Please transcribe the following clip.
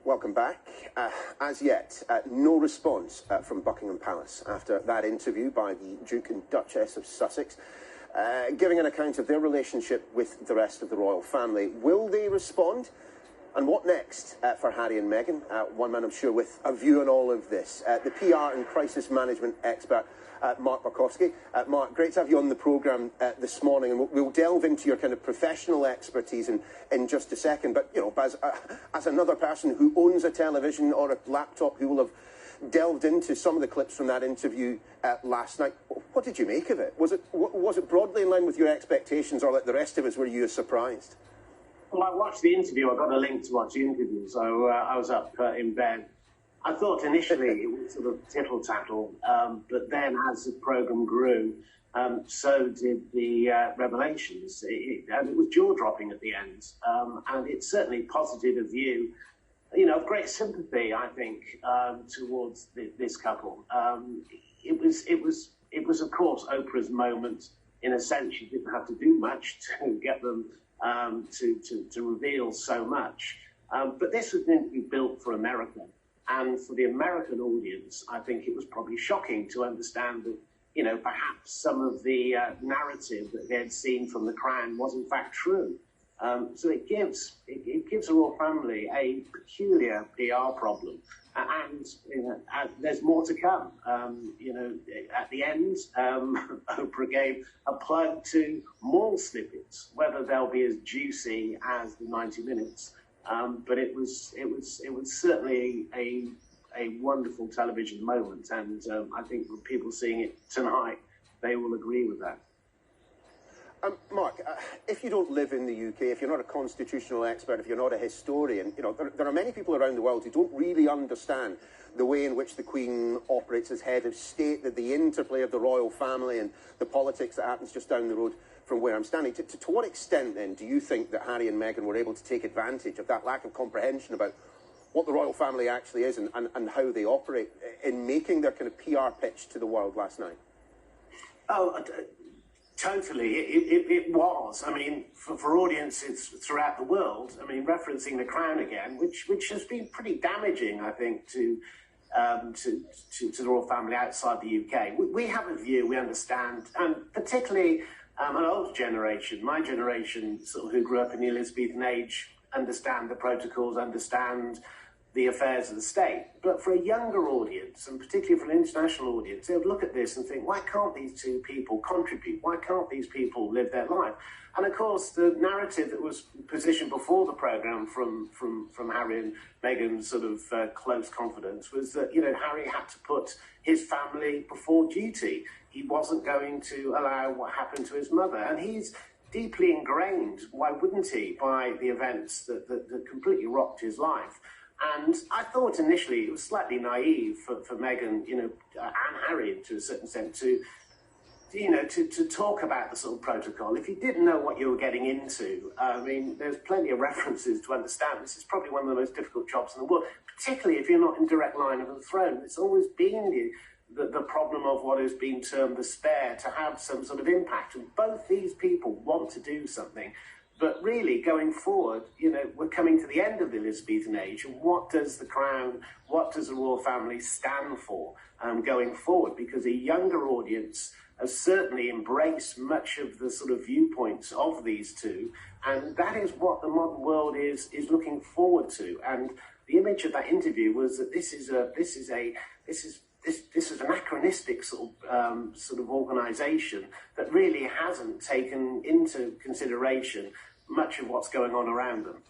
welcome back. As yet, no response from Buckingham Palace after that interview by the Duke and Duchess of Sussex, giving an account of their relationship with the rest of the royal family. Will they respond? And what next for Harry and Meghan? One man, I'm sure, with a view on all of this. The PR and crisis management expert, Mark Barkowski. Mark, great to have you on the programme this morning, and we'll delve into your kind of professional expertise in just a second. But, you know, as another person who owns a television or a laptop who will have delved into some of the clips from that interview last night, what did you make of it? Was it broadly in line with your expectations, or like the rest of us, were you surprised? Well, I watched the interview. I got a link to watch the interview, so I was up in bed. I thought initially it was sort of tittle-tattle, but then as the programme grew, so did the revelations. And it was jaw-dropping at the end, and it certainly posited a view, you know, of great sympathy, I think, towards this couple. It was, of course, Oprah's moment. In a sense, she didn't have to do much to get them to reveal so much. But this was meant to be built for America. And for the American audience, I think it was probably shocking to understand that, you know, perhaps some of the narrative that they had seen from the Crown was in fact true. So it gives the royal family a peculiar PR problem. And you know, there's more to come. You know, at the end, Oprah gave a plug to more snippets, whether they'll be as juicy as the 90 minutes. But it was certainly a wonderful television moment, and I think with people seeing it tonight, they will agree with that. Mark, if you don't live in the UK, if you're not a constitutional expert, if you're not a historian, you know, there are many people around the world who don't really understand the way in which the Queen operates as head of state, that the interplay of the royal family and the politics that happens just down the road from where I'm standing. To what extent, then, do you think that Harry and Meghan were able to take advantage of that lack of comprehension about what the royal family actually is and how they operate in making their kind of PR pitch to the world last night? Oh, totally. It was. I mean, for audiences throughout the world, I mean, referencing the Crown again, which has been pretty damaging, I think, to the royal family outside the UK. We have a view, we understand, and particularly an older generation, my generation, sort of who grew up in the Elizabethan age, understand the protocols, understand the affairs of the state. But for a younger audience, and particularly for an international audience, they would look at this and think, why can't these two people contribute? Why can't these people live their life? And of course, the narrative that was positioned before the programme from Harry and Meghan's sort of close confidence was that, you know, Harry had to put his family before duty. He wasn't going to allow what happened to his mother. And he's deeply ingrained, why wouldn't he, by the events that completely rocked his life. And I thought initially it was slightly naive for Meghan, you know, and Harry to a certain extent to talk about the sort of protocol. If you didn't know what you were getting into, I mean, there's plenty of references to understand. This is probably one of the most difficult jobs in the world, particularly if you're not in direct line of the throne. It's always been the problem of what has been termed the spare, to have some sort of impact. And both these people want to do something. But really, going forward, you know, we're coming to the end of the Elizabethan age, and what does the Crown, what does the royal family stand for going forward? Because a younger audience has certainly embraced much of the sort of viewpoints of these two, and that is what the modern world is looking forward to. And the image of that interview was that this is an anachronistic sort of organisation that really hasn't taken into consideration much of what's going on around them.